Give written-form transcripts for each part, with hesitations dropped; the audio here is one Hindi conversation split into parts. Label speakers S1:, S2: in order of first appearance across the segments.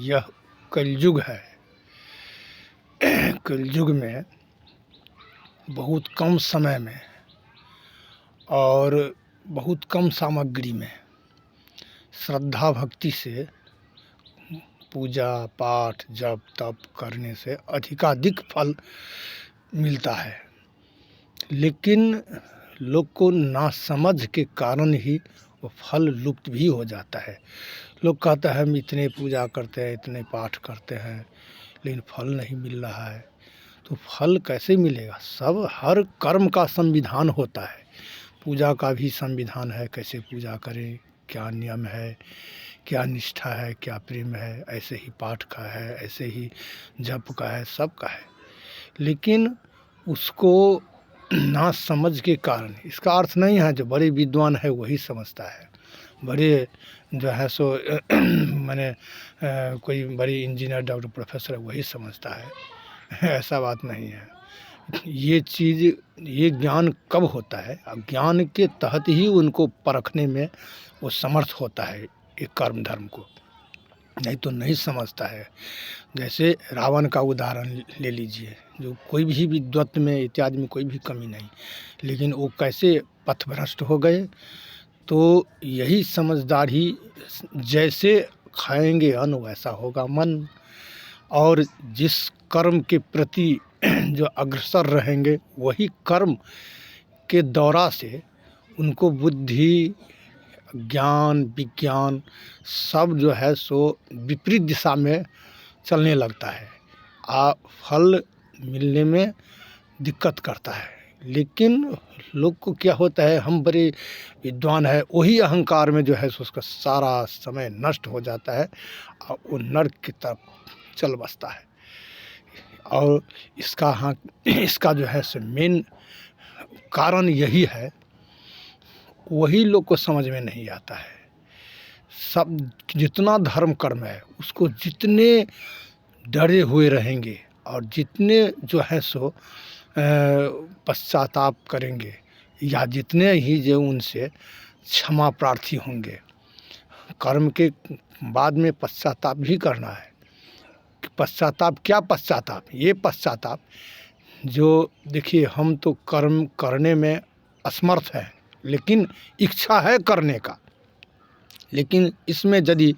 S1: यह कलयुग है। कलयुग में बहुत कम समय में और बहुत कम सामग्री में श्रद्धा भक्ति से पूजा पाठ जप तप करने से अधिकाधिक फल मिलता है। लेकिन लोग को नासमझ के कारण ही वो फल लुप्त भी हो जाता है। लोग कहते हैं हम इतने पूजा करते हैं, इतने पाठ करते हैं, लेकिन फल नहीं मिल रहा है। तो फल कैसे मिलेगा? सब हर कर्म का संविधान होता है। पूजा का भी संविधान है, कैसे पूजा करें, क्या नियम है, क्या निष्ठा है, क्या प्रेम है। ऐसे ही पाठ का है, ऐसे ही जप का है, सब का है। लेकिन उसको ना समझ के कारण, इसका अर्थ नहीं है जो बड़े विद्वान है वही समझता है, बड़े जो है सो माने कोई बड़ी इंजीनियर डॉक्टर प्रोफेसर है वही समझता है। ऐसा बात नहीं है। ये चीज़, ये ज्ञान कब होता है? ज्ञान के तहत ही उनको परखने में वो समर्थ होता है एक कर्म धर्म को, नहीं तो नहीं समझता है। जैसे रावण का उदाहरण ले लीजिए, जो कोई भी विद्वत में इत्यादि में कोई भी कमी नहीं, लेकिन वो कैसे पथभ्रष्ट हो गए। तो यही समझदारी, जैसे खाएंगे अन्न वैसा होगा मन, और जिस कर्म के प्रति जो अग्रसर रहेंगे वही कर्म के दौरा से उनको बुद्धि, ज्ञान, विज्ञान सब जो है सो विपरीत दिशा में चलने लगता है। फल मिलने में दिक्कत करता है। लेकिन लोग को क्या होता है, हम बड़े विद्वान है, वही अहंकार में जो है सो उसका सारा समय नष्ट हो जाता है और वो नर्क की तरफ चल बसता है। और इसका जो है सो मेन कारण यही है, वही लोग को समझ में नहीं आता है। सब जितना धर्म कर्म है उसको जितने डरे हुए रहेंगे और जितने जो है सो पश्चाताप करेंगे, या जितने ही जो उनसे क्षमा प्रार्थी होंगे, कर्म के बाद में पश्चाताप भी करना है। पश्चाताप क्या पश्चाताप? ये पश्चाताप जो देखिए, हम तो कर्म करने में असमर्थ हैं, लेकिन इच्छा है करने का। लेकिन इसमें यदि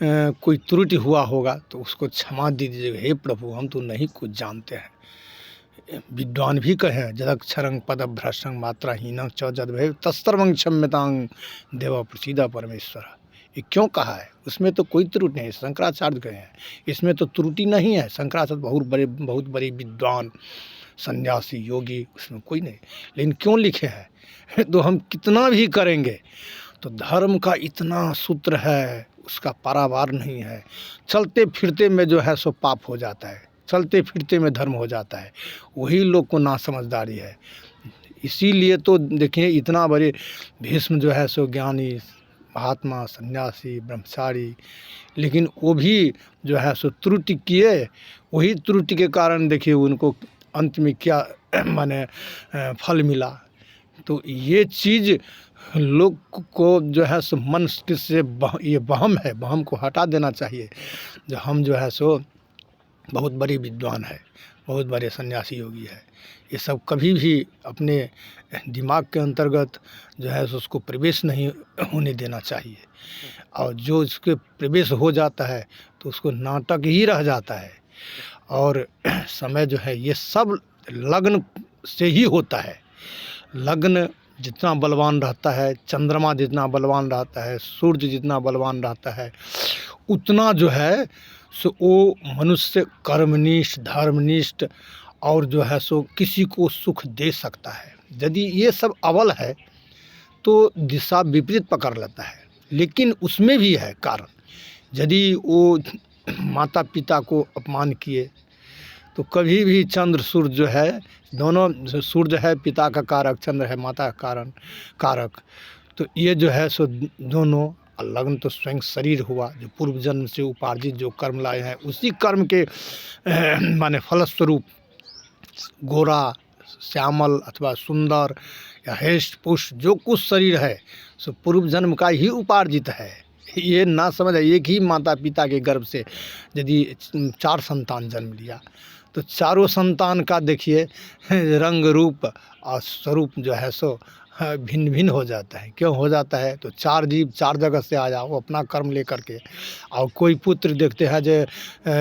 S1: कोई त्रुटि हुआ होगा तो उसको क्षमा दीजिएगा। हे प्रभु, हम तो नहीं कुछ जानते हैं। विद्वान भी कहें, जदक्षरं पदभ्रष्टं मात्राहीनं च यद्भवेत् तत्सर्वं क्षम्यतां देव प्रसीद परमेश्वर। ये क्यों कहा है? उसमें तो कोई त्रुटि नहीं। शंकराचार्य कहे हैं इसमें तो त्रुटि नहीं है। शंकराचार्य बहुत बड़े विद्वान, सन्यासी, योगी, उसमें कोई नहीं। लेकिन क्यों लिखे हैं? तो हम कितना भी करेंगे तो धर्म का इतना सूत्र है, उसका पारावार नहीं है। चलते फिरते में जो है सो पाप हो जाता है, चलते फिरते में धर्म हो जाता है। वही लोग को नासमझदारी है। इसीलिए तो देखिए, इतना बड़े भीष्म जो है सो ज्ञानी, महात्मा, सन्यासी, ब्रह्मचारी, लेकिन वो भी जो है सो त्रुटि किए। वही त्रुटि के कारण देखिए उनको अंत में क्या माने फल मिला। तो ये चीज़ लोग को जो है सो मन से ये वहम है, वहम को हटा देना चाहिए। जो हम जो है सो बहुत बड़े विद्वान है, बहुत बड़े सन्यासी योगी है, ये सब कभी भी अपने दिमाग के अंतर्गत जो है सो उसको प्रवेश नहीं होने देना चाहिए। और जो इसके प्रवेश हो जाता है तो उसको नाटक ही रह जाता है। और समय जो है ये सब लग्न से ही होता है। लग्न जितना बलवान रहता है, चंद्रमा जितना बलवान रहता है, सूर्य जितना बलवान रहता है, उतना जो है सो वो मनुष्य कर्मनिष्ठ, धर्मनिष्ठ और जो है सो किसी को सुख दे सकता है। यदि ये सब अबल है तो दिशा विपरीत पकड़ लेता है। लेकिन उसमें भी है कारण। यदि वो माता पिता को अपमान किए तो कभी भी चंद्र सूर्य जो है, दोनों, सूर्य है पिता का कारक, चंद्र है माता का कारक, तो ये जो है सो दोनों, लग्न तो स्वयं शरीर हुआ, जो पूर्व जन्म से उपार्जित जो कर्म लाए हैं उसी कर्म के माने फलस्वरूप गोरा, श्यामल अथवा सुंदर या हेष्ट पुष्ट जो कुछ शरीर है सो पूर्व जन्म का ही उपार्जित है। ये ना समझ, एक ही माता पिता के गर्भ से यदि 4 संतान जन्म लिया तो चारों संतान का देखिए रंग रूप और स्वरूप जो है सो भिन्न भिन्न हो जाता है। क्यों हो जाता है? तो 4 जीव 4 जगह से आ जाओ अपना कर्म लेकर के, और कोई पुत्र देखते हैं जो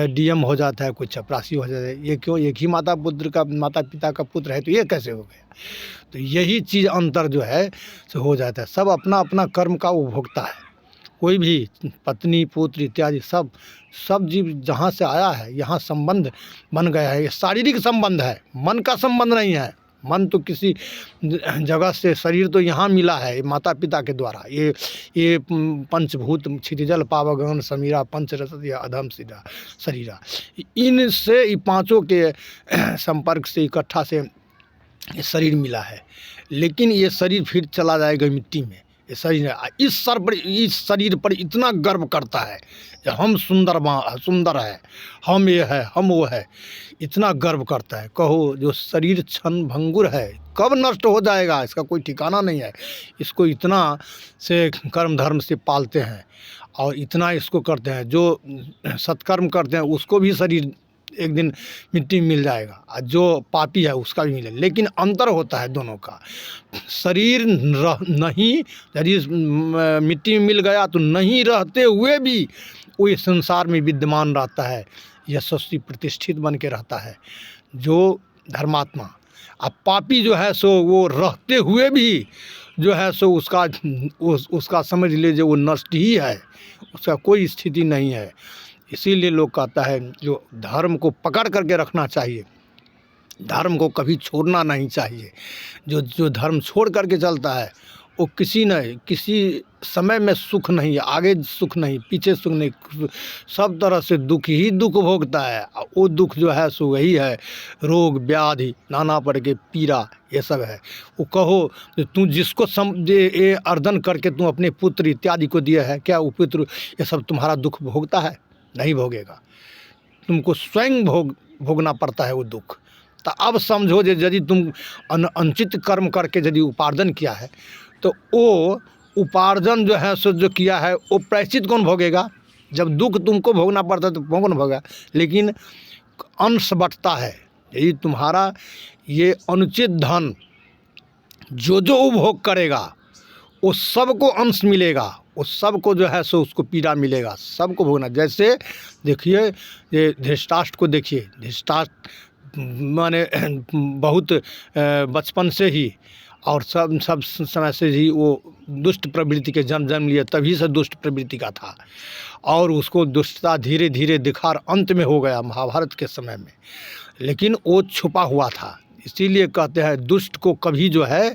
S1: डीएम हो जाता है, कोई चपरासी हो जाता है। ये क्यों? एक ही माता पिता का पुत्र है, तो ये कैसे हो गया? तो यही चीज़ अंतर जो है सो हो जाता है। सब अपना अपना कर्म का उपभोक्ता है। कोई भी पत्नी पुत्र इत्यादि सब जीव जहाँ से आया है यहाँ संबंध बन गया है। ये शारीरिक संबंध है, मन का संबंध नहीं है। मन तो किसी जगह से, शरीर तो यहाँ मिला है माता पिता के द्वारा। ये पंचभूत क्षितिजल पावगगन समीरा पंचरस या अधम सीधा शरीरा, इनसे ये पांचों के संपर्क से इकट्ठा से ये शरीर मिला है। लेकिन ये शरीर फिर चला जाएगा मिट्टी में। ये शरीर इस शरीर पर इतना गर्व करता है कि हम सुंदर है, हम ये है, हम वो है, इतना गर्व करता है। कहो जो शरीर क्षण भंगुर है, कब नष्ट हो जाएगा इसका कोई ठिकाना नहीं है। इसको इतना से कर्म धर्म से पालते हैं और इतना इसको करते हैं। जो सत्कर्म करते हैं उसको भी शरीर एक दिन मिट्टी में मिल जाएगा, और जो पापी है उसका भी मिलेगा। लेकिन अंतर होता है दोनों का। शरीर नहीं, यदि मिट्टी में मिल गया तो नहीं रहते हुए भी वो इस संसार में विद्यमान रहता है, यशस्वी प्रतिष्ठित बन के रहता है जो धर्मात्मा। अब पापी जो है सो वो रहते हुए भी जो है सो उसका समझ लीजिए वो नष्ट ही है, उसका कोई स्थिति नहीं है। इसीलिए लोग कहता है जो धर्म को पकड़ करके रखना चाहिए, धर्म को कभी छोड़ना नहीं चाहिए। जो धर्म छोड़ करके चलता है वो किसी समय में सुख नहीं है, आगे सुख नहीं, पीछे सुख नहीं, सब तरह से दुख ही दुख भोगता है। वो दुख जो है सो वही है रोग व्याधि नाना प्रकार के पीड़ा, ये सब है। वो कहो तू जिसको ये अर्जन करके तू अपने पुत्र इत्यादि को दिया है, क्या वो पुत्र ये सब तुम्हारा दुख भोगता है? नहीं भोगेगा, तुमको स्वयं भोगना पड़ता है वो दुख। तो अब समझो यदि तुम अनुचित कर्म करके यदि उपार्जन किया है तो वो उपार्जन जो है सो जो किया है वो प्रायश्चित कौन भोगेगा? जब दुख तुमको भोगना पड़ता है तो कौन भोगेगा? लेकिन अंश बंटता है। यदि तुम्हारा ये अनुचित धन जो उपभोग करेगा वो सबको अंश मिलेगा, वो सबको जो है सो उसको पीड़ा मिलेगा, सबको भोगना। जैसे देखिए ये धृतराष्ट्र को देखिए, धृतराष्ट्र माने बहुत बचपन से ही और सब समय से ही वो दुष्ट प्रवृत्ति के जन्म लिए, तभी से दुष्ट प्रवृत्ति का था और उसको दुष्टता धीरे धीरे दिखार अंत में हो गया महाभारत के समय में। लेकिन वो छुपा हुआ था। इसीलिए कहते हैं दुष्ट को कभी जो है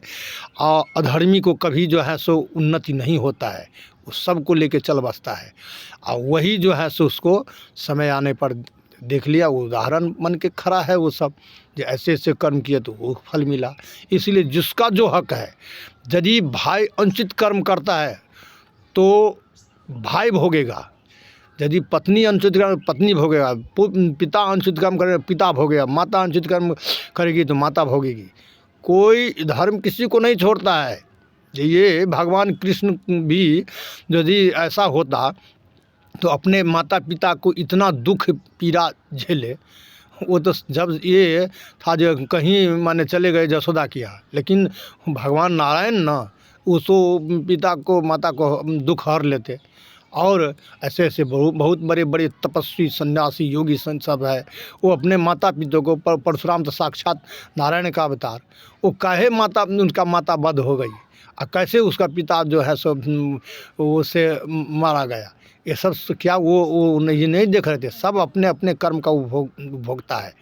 S1: अधर्मी को कभी जो है सो उन्नति नहीं होता है, वो सबको लेके चल बसता है। और वही जो है सो उसको समय आने पर देख लिया, वो उदाहरण बन के खड़ा है। वो सब जो ऐसे ऐसे कर्म किए तो वो फल मिला। इसलिए जिसका जो हक है, यदि भाई अनुचित कर्म करता है तो भाई भोगेगा, यदि पत्नी अनुचित कर्म पत्नी भोगेगा, पिता अनुचित कर्म करेगा पिता भोगेगा, माता अनुचित कर्म करेगी तो माता भोगेगी। कोई धर्म किसी को नहीं छोड़ता है। ये भगवान कृष्ण भी यदि ऐसा होता तो अपने माता पिता को इतना दुख पीड़ा झेले। वो तो जब ये था जो कहीं माने चले गए जसोदा किया, लेकिन भगवान नारायण ना उसको पिता को माता को दुख हर लेते। और ऐसे ऐसे बहुत बड़े बड़े तपस्वी सन्यासी योगी संत सब है, वो अपने माता पिता को परशुराम तो साक्षात नारायण का अवतार, वो काहे उनका माता वध हो गई और कैसे उसका पिता जो है सो उसे मारा गया, ये सब क्या वो ये नहीं देख रहे थे। सब अपने अपने कर्म का उपभोक्ता है।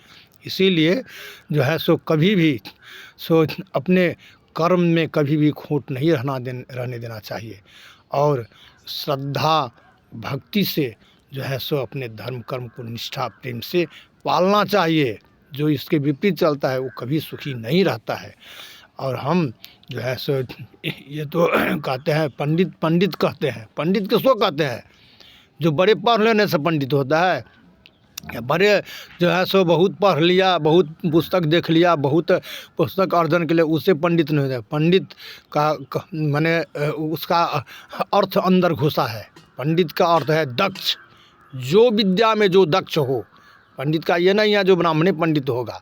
S1: इसीलिए जो है सो कभी भी सो अपने कर्म में कभी भी खोट नहीं रहने देना चाहिए और श्रद्धा भक्ति से जो है सो अपने धर्म कर्म को निष्ठा प्रेम से पालना चाहिए। जो इसके विपरीत चलता है वो कभी सुखी नहीं रहता है। और हम जो है सो ये तो कहते हैं पंडित कहते हैं, पंडित किसको कहते हैं? जो बड़े पढ़ लेने से पंडित होता है। बड़े जो है सो बहुत पढ़ लिया, बहुत पुस्तक देख लिया, बहुत पुस्तक अर्जन के लिए उससे पंडित नहीं होता। पंडित का माने उसका अर्थ अंदर घुसा है। पंडित का अर्थ है दक्ष, जो विद्या में जो दक्ष हो। पंडित का ये नहीं है जो ब्राह्मणे पंडित होगा,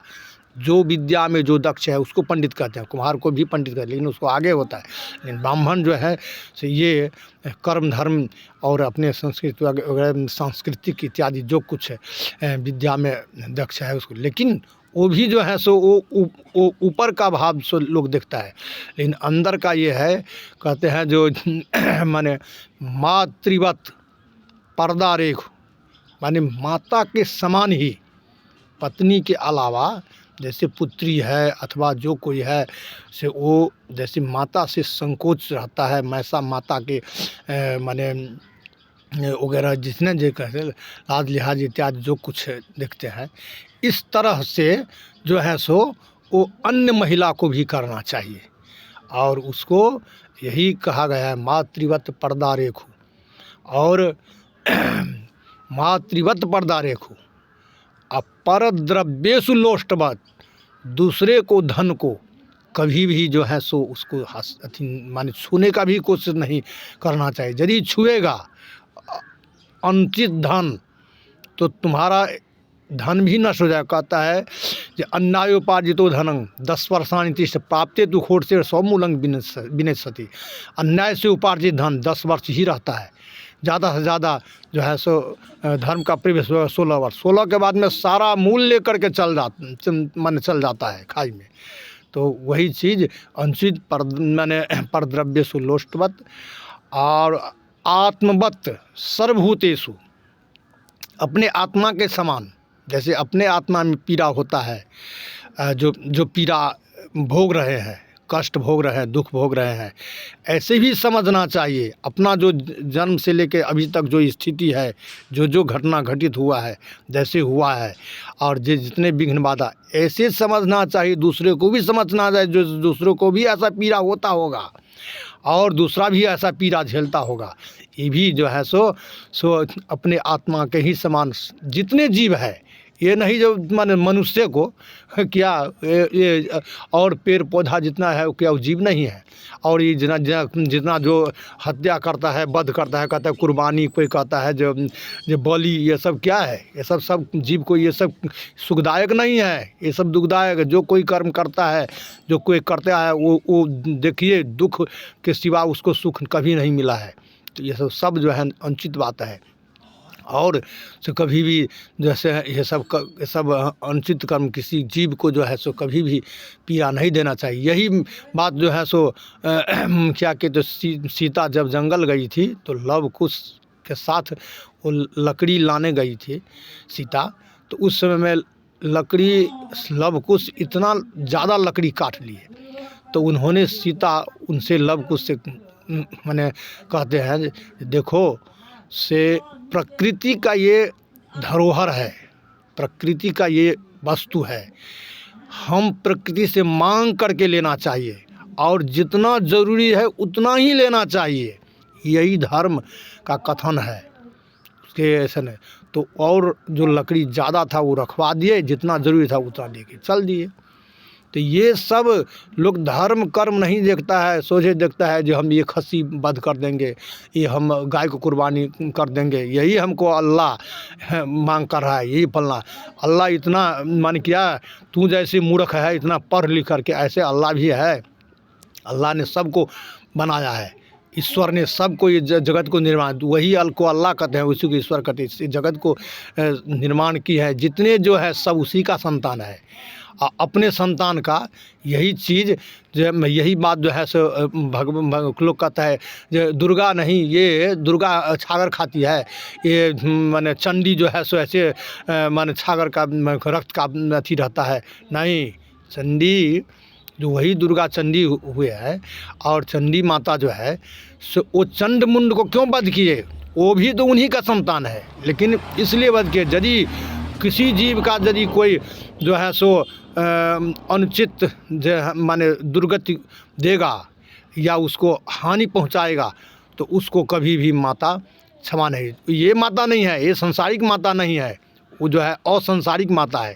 S1: जो विद्या में जो दक्ष है उसको पंडित कहते हैं। कुम्हार को भी पंडित कहते हैं, लेकिन उसको आगे होता है। लेकिन ब्राह्मण जो है से ये कर्म धर्म और अपने संस्कृति वगैरह सांस्कृतिक इत्यादि जो कुछ है विद्या में दक्ष है उसको। लेकिन वो भी जो है सो वो ऊपर का भाव सो लोग देखता है, लेकिन अंदर का ये है, कहते हैं जो माने मातृवत पर्दा रेख, माने माता के समान ही पत्नी के अलावा, जैसे पुत्री है अथवा जो कोई है से वो जैसे माता से संकोच रहता है, वैसा माता के माने वगैरह जितने जो कहते हैं लाज लिहाज इत्यादि जो कुछ देखते हैं, इस तरह से जो है सो वो अन्य महिला को भी करना चाहिए। और उसको यही कहा गया है मातृवत पर्दा रेखु, और मातृवत पर्दा रेखु अपर द्रव्येषु लोष्टवत, दूसरे को धन को कभी भी जो है सो उसको माने छूने का भी कोशिश नहीं करना चाहिए। यदि छुएगा अनुचित धन तो तुम्हारा धन भी नष्ट हो जाए। कहता है कि अन्यायोपार्जितो धनं 10 वर्षाणि तिष्ठ प्राप्ते तु खोटसे 100 मूलं विनश्यति। अन्याय से उपार्जित धन 10 वर्ष ही रहता है, ज़्यादा से ज़्यादा जो है सो धर्म का प्रवेश 16 वर्ष, 16 के बाद में सारा मूल लेकर के चल जाता है खाई में। तो वही चीज़ अनुचित माने परद्रव्येषु लोष्टवत और आत्मवत सर्वभूतेषु, अपने आत्मा के समान। जैसे अपने आत्मा में पीड़ा होता है, जो पीड़ा भोग रहे हैं, कष्ट भोग रहे हैं, दुख भोग रहे हैं, ऐसे भी समझना चाहिए अपना जो जन्म से लेकर अभी तक जो स्थिति है, जो घटना घटित हुआ है, जैसे हुआ है, और जितने विघ्न बाधा, ऐसे समझना चाहिए। दूसरे को भी समझना चाहिए, जो दूसरों को भी ऐसा पीड़ा होता होगा और दूसरा भी ऐसा पीड़ा झेलता होगा। ये भी जो है सो अपने आत्मा के ही समान जितने जीव है, ये नहीं जो माने मनुष्य को क्या ये और पेड़ पौधा जितना है क्या वो जीव नहीं है। और ये जितना जो हत्या करता है, वध करता है, कहता है कुर्बानी, कोई कहता है जो बलि, ये सब क्या है? ये सब जीव को ये सब सुखदायक नहीं है, ये सब दुखदायक है। जो कोई कर्म करता है, जो कोई करता है, वो देखिए दुख के सिवा उसको सुख कभी नहीं मिला है। तो ये सब जो है अनुचित बात है। और तो कभी भी जैसे ये सब अनुचित कर्म किसी जीव को जो है सो कभी भी पीड़ा नहीं देना चाहिए। यही बात जो है सो क्या कहते, सीता जब जंगल गई थी तो लव कुश के साथ वो लकड़ी लाने गई थी सीता, तो उस समय में लव कुश इतना ज़्यादा लकड़ी काट लिए, तो उन्होंने सीता उनसे लव कुश से माने कहते हैं देखो से प्रकृति का ये धरोहर है, प्रकृति का ये वस्तु है, हम प्रकृति से मांग करके लेना चाहिए और जितना ज़रूरी है उतना ही लेना चाहिए। यही धर्म का कथन है उसके ऐसे नहीं। तो और जो लकड़ी ज़्यादा था वो रखवा दिए, जितना ज़रूरी था उतना लेके चल दिए। तो ये सब लोग धर्म कर्म नहीं देखता है, सोचे देखता है जो हम ये खस्सी वध कर देंगे, ये हम गाय को कुर्बानी कर देंगे, यही हमको अल्लाह मांग कर रहा है, यही फलना। अल्लाह इतना मान किया, तू जैसे मूर्ख है इतना पढ़ लिख करके, ऐसे अल्लाह भी है। अल्लाह ने सबको बनाया है, ईश्वर ने सबको ये जगत को निर्माण, वही को अल्लाह कहते हैं, उसी को ईश्वर कहते हैं। इस जगत को निर्माण की है, जितने जो है सब उसी का संतान है। अपने संतान का यही चीज़ जो यही बात जो है सो लोग कहता है जो दुर्गा नहीं, ये दुर्गा छागर खाती है, ये माने चंडी जो है सो ऐसे माने छागर का रक्त का अथी रहता है। नहीं, चंडी जो वही दुर्गा चंडी हुए है, और चंडी माता जो है सो वो चंड मुंड को क्यों वध किए? वो भी तो उन्हीं का संतान है, लेकिन इसलिए वध किए यदि किसी जीव का यदि कोई जो है सो अनुचित माने दुर्गति देगा या उसको हानि पहुंचाएगा, तो उसको कभी भी माता क्षमा नहीं। ये माता नहीं है, ये संसारिक माता नहीं है, वो जो है असंसारिक माता है।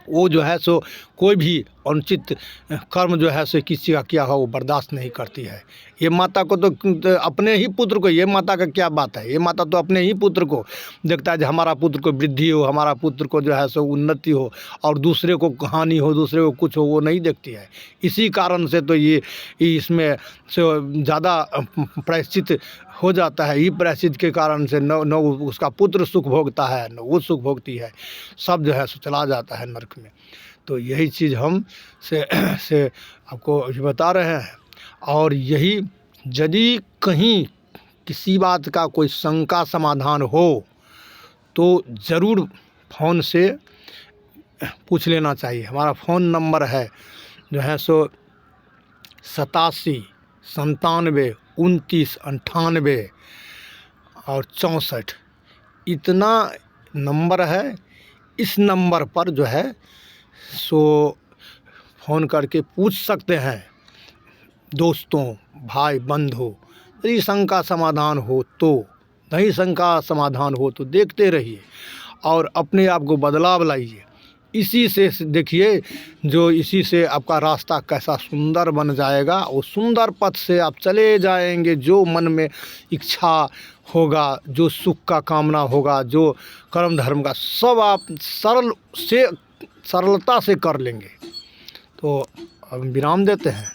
S1: वो जो है सो कोई भी अनुचित कर्म जो है सो किसी का किया हो वो बर्दाश्त नहीं करती है। ये माता को तो अपने ही पुत्र को, ये माता का क्या बात है, ये माता तो अपने ही पुत्र को देखता है कि हमारा पुत्र को वृद्धि हो, हमारा पुत्र को जो है सो उन्नति हो, और दूसरे को हानि हो, दूसरे को कुछ हो, वो नहीं देखती है। इसी कारण से तो ये इसमें से ज़्यादा प्रायश्चित हो जाता है। ये प्रायश्चित के कारण से न उसका पुत्र सुख भोगता है, न वो सुख भोगती है, सब जो है सो चला जाता है नरक में। तो यही चीज़ हम से आपको अभी बता रहे हैं। और यही यदि कहीं किसी बात का कोई शंका समाधान हो तो ज़रूर फ़ोन से पूछ लेना चाहिए। हमारा फ़ोन नंबर है जो है सो 87 97 29 98 और 64, इतना नंबर है। इस नंबर पर जो है सो फ़ोन करके पूछ सकते हैं। दोस्तों, भाई, बंधु, यदि शंका समाधान हो तो, नहीं शंका समाधान हो तो देखते रहिए और अपने आप को बदलाव लाइए। इसी से देखिए, जो इसी से आपका रास्ता कैसा सुंदर बन जाएगा। वो सुंदर पथ से आप चले जाएंगे। जो मन में इच्छा होगा, जो सुख का कामना होगा, जो कर्म धर्म का, सब आप सरलता से कर लेंगे। तो अब विराम देते हैं।